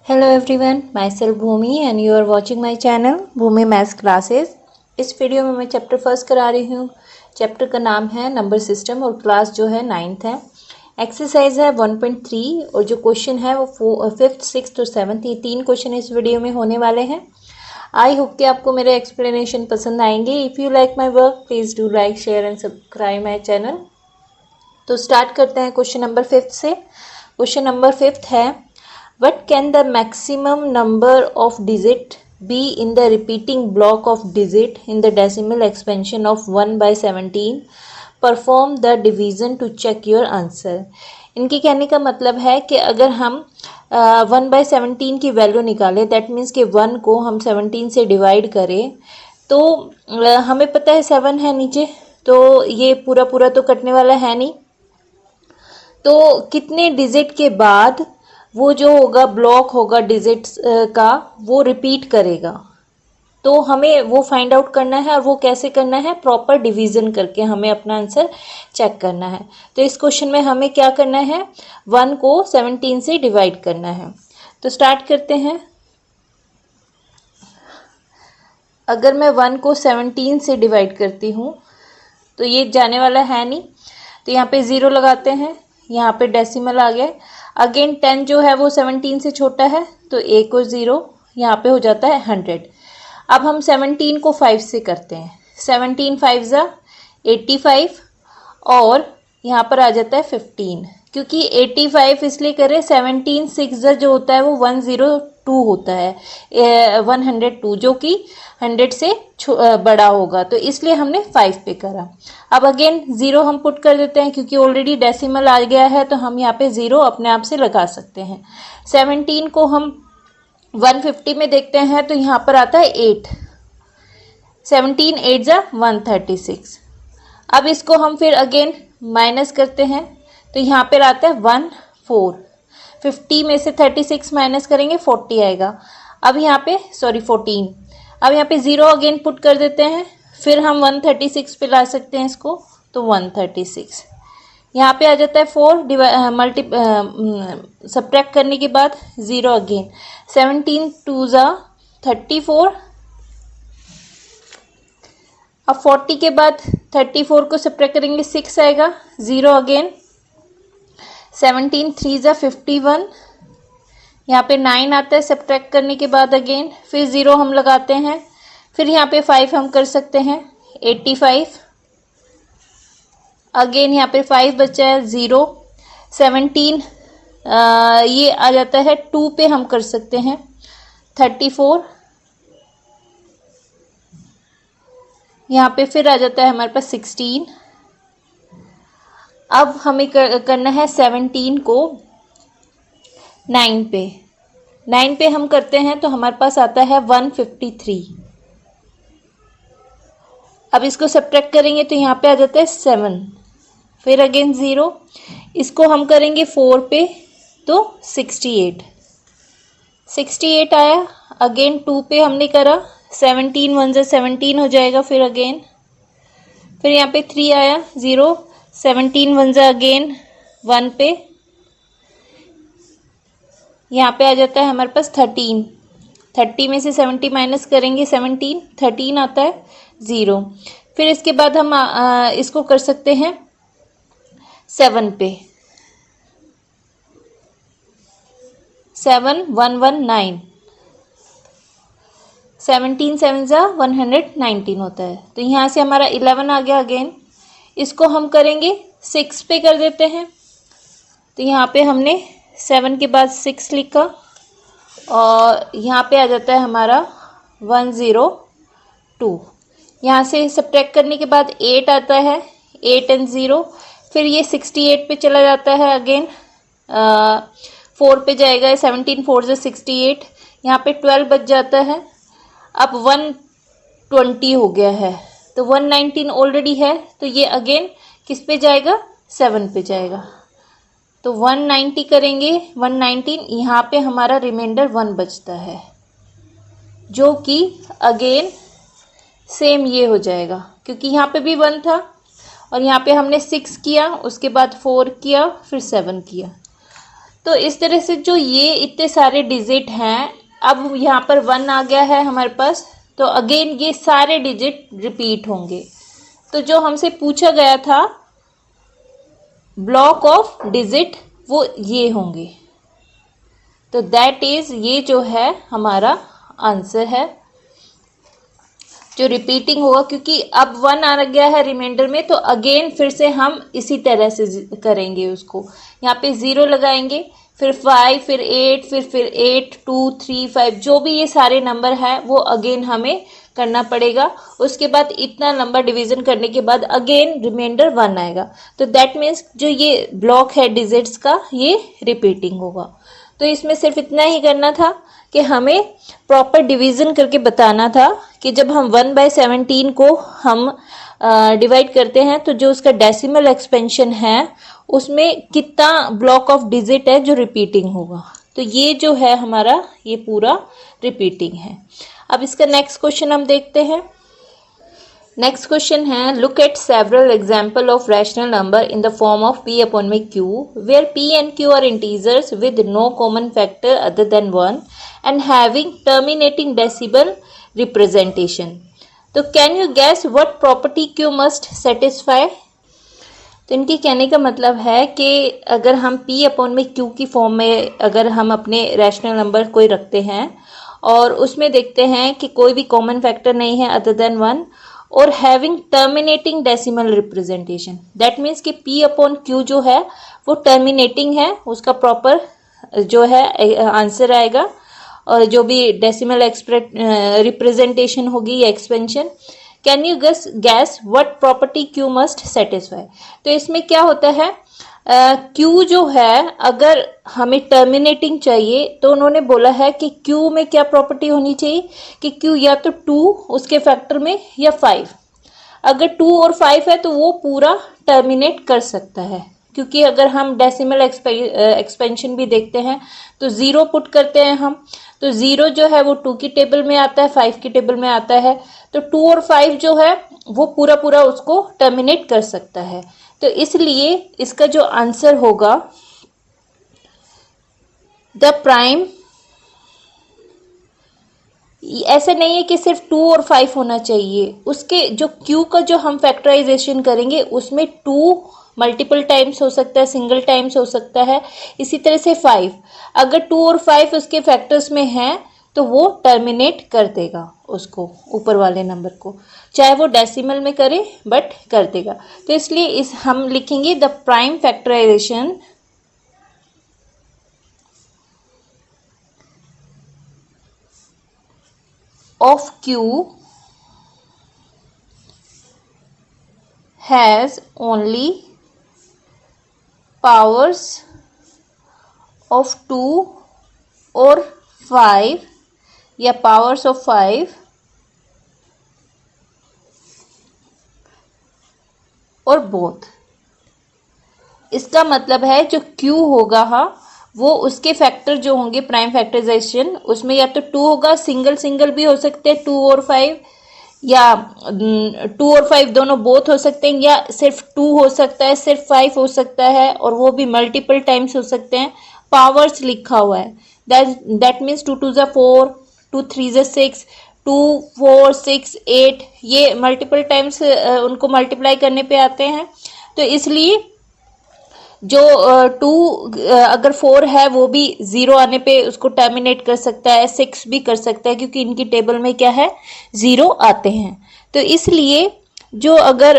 Hello everyone, myself Bhumi and you are watching my channel Bhumi Maths Classes। इस video में मैं chapter first करा रही हूँ। चैप्टर का नाम है नंबर सिस्टम और क्लास जो है 9th है। एक्सरसाइज है 1.3 और जो क्वेश्चन है वो 5th, 6th और 7th, ये 3 क्वेश्चन इस वीडियो में होने वाले हैं। आई होप कि आपको मेरे एक्सप्लेनेशन पसंद आएंगे। If you like my work please do like, share and subscribe my channel. तो स्टार्ट करते हैं क्वेश्चन नंबर 5th से। क्वेश्चन नंबर 5th है, what can the maximum number of digit be in the repeating block of digit in the decimal expansion of 1 by 17? Perform the division to check your answer। इनके कहने का मतलब है कि अगर हम 1 by 17 की वैल्यू निकालें, दैट मीन्स कि 1 को हम 17 से डिवाइड करें तो हमें पता है 7 है नीचे, तो ये पूरा पूरा तो कटने वाला है नहीं, तो कितने डिजिट के बाद वो जो होगा ब्लॉक होगा डिजिट्स का वो रिपीट करेगा। तो हमें वो फाइंड आउट करना है और वो कैसे करना है, प्रॉपर डिवीज़न करके हमें अपना आंसर चेक करना है। तो इस क्वेश्चन में हमें क्या करना है, 1 को 17 से डिवाइड करना है। तो स्टार्ट करते हैं। अगर मैं 1 को 17 से डिवाइड करती हूँ तो ये जाने वाला है नहीं, तो यहाँ पे 0 लगाते हैं, यहाँ पे डेसिमल आ गया। अगेन 10 जो है वो 17 से छोटा है, तो 1 और 0 यहाँ पे हो जाता है 100। अब हम 17 को 5 से करते हैं। 17 5 ज़ा 85 और यहाँ पर आ जाता है 15, क्योंकि 85 इसलिए करें, 17 6 ज़ा जो होता है वो 102 होता है, 102 जो कि 100 से बड़ा होगा, तो इसलिए हमने 5 पे करा। अब अगेन 0 हम पुट कर देते हैं, क्योंकि ऑलरेडी डेसिमल आ गया है, तो हम यहाँ पे 0 अपने आप से लगा सकते हैं। 17 को हम 150 में देखते हैं तो यहाँ पर आता है 8, 17 8 ज़ा 136। अब इसको हम फिर अगेन माइनस करते हैं, तो यहाँ पर आता है 14। 50 में से 36 माइनस करेंगे 40 आएगा। अब यहाँ पे 14, अब यहाँ पे 0 अगेन पुट कर देते हैं, फिर हम 136 पे ला सकते हैं इसको, तो 136 यहाँ पे आ जाता है 4 सब्ट्रैक्ट करने के बाद 0 अगेन, 17 2 ज़ा 34। अब 40 के बाद 34 को सब्ट्रैक्ट करेंगे 6 आएगा, 0 अगेन, 17 3 ज़ा 51, यहाँ पे 9 आता है सब्ट्रैक्ट करने के बाद अगेन, फिर 0 हम लगाते हैं, फिर यहाँ पे 5 हम कर सकते हैं 85, अगेन यहाँ पे 5 बचा है 0, 17 ये आ जाता है 2 पे हम कर सकते हैं 34, यहाँ पे फिर आ जाता है हमारे पास 16। अब हमें करना है 17 को 9 पे, 9 पे हम करते हैं तो हमारे पास आता है 153। अब इसको सब्ट्रैक्ट करेंगे तो यहाँ पे आ जाता है 7, फिर अगेन 0, इसको हम करेंगे 4 पे तो 68 आया। अगेन 2 पे हमने करा, 17 1 ज़ा 17 हो जाएगा, फिर अगेन, फिर यहाँ पे 3 आया 0, 17 1 ज़ा अगेन 1 पे, यहाँ पे आ जाता है हमारे पास 13, 30 में से 70 माइनस करेंगे 17, 13 आता है 0। फिर इसके बाद हम इसको कर सकते हैं 7 पे, 7 1 1 9, 17 7 ज़ा 119 होता है, तो यहाँ से हमारा 11 आ गया। अगेन इसको हम करेंगे 6 पे कर देते हैं, तो यहाँ पे हमने 7 के बाद 6 लिखा और यहाँ पे आ जाता है हमारा 102। यहाँ से सब्ट्रैक्ट करने के बाद 8 आता है, 8 एंड 0, फिर ये 68 पे चला जाता है, अगेन 4 पे जाएगा, 17 4 ज़ा 68, यहाँ पे 12 बच जाता है। अब 120 हो गया है, तो 119 ऑलरेडी है, तो ये अगेन किस पे जाएगा, 7 पे जाएगा, तो 190 करेंगे, 119, यहाँ पे हमारा रिमाइंडर 1 बचता है, जो कि अगेन सेम ये हो जाएगा, क्योंकि यहाँ पे भी 1 था और यहाँ पे हमने 6 किया, उसके बाद 4 किया, फिर 7 किया, तो इस तरह से जो ये इतने सारे डिजिट हैं, अब यहाँ पर 1 आ गया है हमारे पास, तो अगेन ये सारे डिजिट रिपीट होंगे। तो जो हमसे पूछा गया था ब्लॉक ऑफ डिजिट वो ये होंगे। तो दैट इज, ये जो है हमारा आंसर है जो रिपीटिंग होगा, क्योंकि अब 1 आ गया है रिमाइंडर में, तो अगेन फिर से हम इसी तरह से करेंगे उसको। यहाँ पे 0 लगाएंगे, फिर 5, फिर 8, फिर 8, 2, 3, 5, जो भी ये सारे नंबर हैं वो अगेन हमें करना पड़ेगा। उसके बाद इतना नंबर डिवीजन करने के बाद अगेन रिमाइंडर 1 आएगा। तो दैट मीन्स जो ये ब्लॉक है डिजिट्स का ये रिपीटिंग होगा। तो इसमें सिर्फ इतना ही करना था कि हमें प्रॉपर डिवीजन करके बताना था कि जब हम 1/17 को हम डिवाइड करते हैं तो जो उसका डेसिमल एक्सपेंशन है उसमें कितना ब्लॉक ऑफ डिजिट है जो रिपीटिंग होगा। तो ये जो है हमारा ये पूरा रिपीटिंग है। अब इसका नेक्स्ट क्वेश्चन हम देखते हैं। नेक्स्ट क्वेश्चन है, look at several example of rational number in the form of p upon में q where p and q are integers with no common factor other than 1 and having terminating decimal representation. तो can you guess what property q must satisfy? तो इनके कहने का मतलब है कि अगर हम p अपॉन में q की फॉर्म में अगर हम अपने रैशनल नंबर कोई रखते हैं और उसमें देखते हैं कि कोई भी कॉमन फैक्टर नहीं है अदर देन 1 और having terminating decimal representation, that means कि p अपॉन q जो है वो टर्मिनेटिंग है, उसका प्रॉपर जो है आंसर आएगा और जो भी डेसिमल रिप्रेजेंटेशन होगी या expansion. Can you gas what property q must satisfy? तो इसमें क्या होता है, Q जो है अगर हमें टर्मिनेटिंग चाहिए तो उन्होंने बोला है कि Q में क्या प्रॉपर्टी होनी चाहिए कि Q या तो 2 उसके फैक्टर में या 5। अगर 2 और 5 है तो वो पूरा टर्मिनेट कर सकता है, क्योंकि अगर हम डेसिमल एक्सपेंशन भी देखते हैं तो 0 पुट करते हैं हम, तो 0 जो है वो 2 की टेबल में आता है, 5 की टेबल में आता है, तो 2 और 5 जो है वो पूरा उसको टर्मिनेट कर सकता है। तो इसलिए इसका जो आंसर होगा द प्राइम, ऐसा नहीं है कि सिर्फ 2 और 5 होना चाहिए, उसके जो Q का जो हम फैक्टराइजेशन करेंगे उसमें 2 मल्टीपल टाइम्स हो सकता है, सिंगल टाइम्स हो सकता है, इसी तरह से 5 अगर 2 और 5 उसके फैक्टर्स में हैं तो वो टर्मिनेट कर देगा उसको, ऊपर वाले नंबर को, चाहे वो डेसिमल में करे बट कर देगा। तो इसलिए इस हम लिखेंगे the prime factorisation of Q has only powers of 2 और 5 या पावर्स ऑफ 5 और बोथ। इसका मतलब है जो Q होगा वो उसके फैक्टर जो होंगे प्राइम फैक्टराइजेशन उसमें या तो 2 होगा, सिंगल भी हो सकते हैं 2 और 5, या 2 और 5 दोनों बोथ हो सकते हैं, या सिर्फ 2 हो सकता है, सिर्फ 5 हो सकता है, और वो भी मल्टीपल टाइम्स हो सकते हैं। पावर्स लिखा हुआ है, दैट मीन्स 2 2 4, 2 3 6, 2 4 6 8, ये मल्टीपल टाइम्स उनको मल्टीप्लाई करने पे आते हैं। तो इसलिए जो 2 अगर 4 है वो भी 0 आने पे उसको टर्मिनेट कर सकता है, 6 भी कर सकता है, क्योंकि इनकी टेबल में क्या है 0 आते हैं। तो इसलिए जो अगर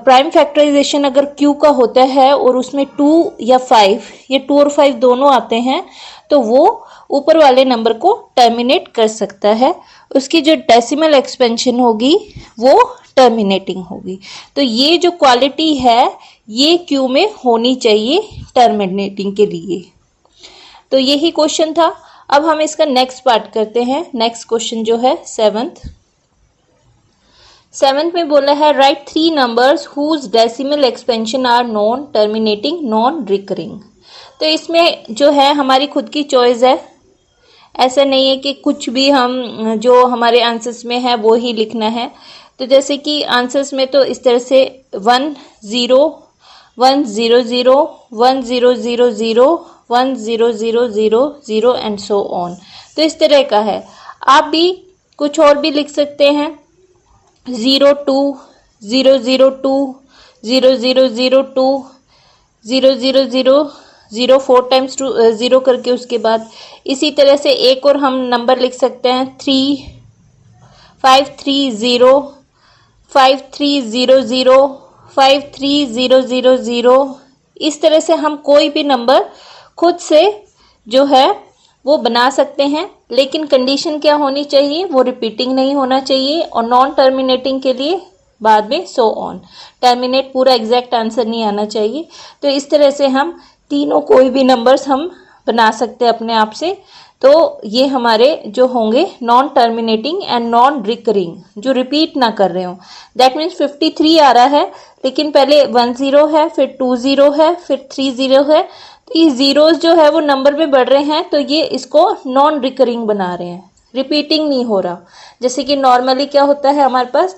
प्राइम फैक्टराइजेशन अगर Q का होता है और उसमें 2 या 5 या 2 और 5 दोनों आते हैं तो वो ऊपर वाले नंबर को टर्मिनेट कर सकता है, उसकी जो डेसिमल एक्सपेंशन होगी वो टर्मिनेटिंग होगी। तो ये जो क्वालिटी है ये Q में होनी चाहिए टर्मिनेटिंग के लिए। तो यही क्वेश्चन था। अब हम इसका नेक्स्ट पार्ट करते हैं। नेक्स्ट क्वेश्चन जो है सेवंथ में बोला है write 3 numbers whose decimal expansion are non terminating non recurring. तो इसमें जो है हमारी खुद की चॉइस है, ऐसा नहीं है कि कुछ भी हम जो हमारे आंसर्स में है वो ही लिखना है। तो जैसे कि आंसर्स में तो इस तरह से 1 0 1 0 0 1 0 0 0 1 0 0 0 0 एंड सो ऑन। तो इस तरह का है। आप भी कुछ और भी लिख सकते हैं, 0 2 0 0 2 0 0 0 2 0 0 0 0 4 टाइम्स 0 करके उसके बाद इसी तरह से एक और हम नंबर लिख सकते हैं 3 5 3 0 5 3 0 0 5 3 0 0 0। इस तरह से हम कोई भी नंबर खुद से जो है वो बना सकते हैं, लेकिन कंडीशन क्या होनी चाहिए, वो रिपीटिंग नहीं होना चाहिए और नॉन टर्मिनेटिंग के लिए बाद में सो ऑन। टर्मिनेट पूरा एग्जैक्ट आंसर नहीं आना चाहिए। तो इस तरह से हम तीनों कोई भी नंबर्स हम बना सकते हैं अपने आप से। तो ये हमारे जो होंगे non terminating and non recurring, जो रिपीट ना कर रहे हो। दैट मीन्स 53 आ रहा है, लेकिन पहले 1 0 है, फिर 2 0 है, फिर 3 0 है। तो ये जीरोस जो है वो नंबर में बढ़ रहे हैं, तो ये इसको नॉन रिकरिंग बना रहे हैं, रिपीटिंग नहीं हो रहा। जैसे कि नॉर्मली क्या होता है हमारे पास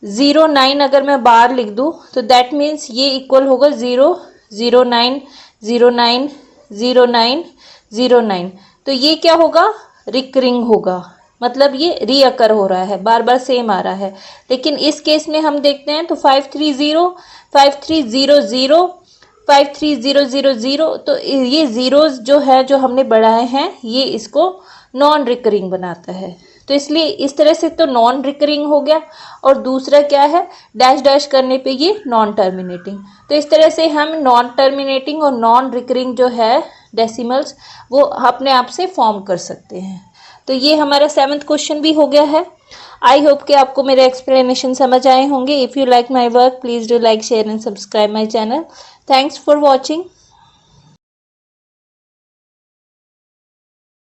0 9 अगर मैं बार लिख दूँ तो दैट मीन्स ये इक्वल होगा 0 0 9 0 9 0 9 0 9। तो ये क्या होगा, रिकरिंग होगा, मतलब ये रीअकर हो रहा है, बार बार सेम आ रहा है। लेकिन इस केस में हम देखते हैं तो 5 3 0 5 3 0 0 5 3 0 0 0। तो ये जीरोस जो है जो हमने बढ़ाए हैं ये इसको नॉन रिकरिंग बनाता है। तो इसलिए इस तरह से तो नॉन रिकरिंग हो गया, और दूसरा क्या है, डैश डैश करने पे ये नॉन टर्मिनेटिंग। तो इस तरह से हम नॉन टर्मिनेटिंग और नॉन रिकरिंग जो है डेसिमल्स वो अपने आप से फॉर्म कर सकते हैं। तो ये हमारा 7th क्वेश्चन भी हो गया है। आई होप कि आपको मेरे एक्सप्लेनेशन समझ आए होंगे। If you like my work please do like share and subscribe my channel. Thanks for watching.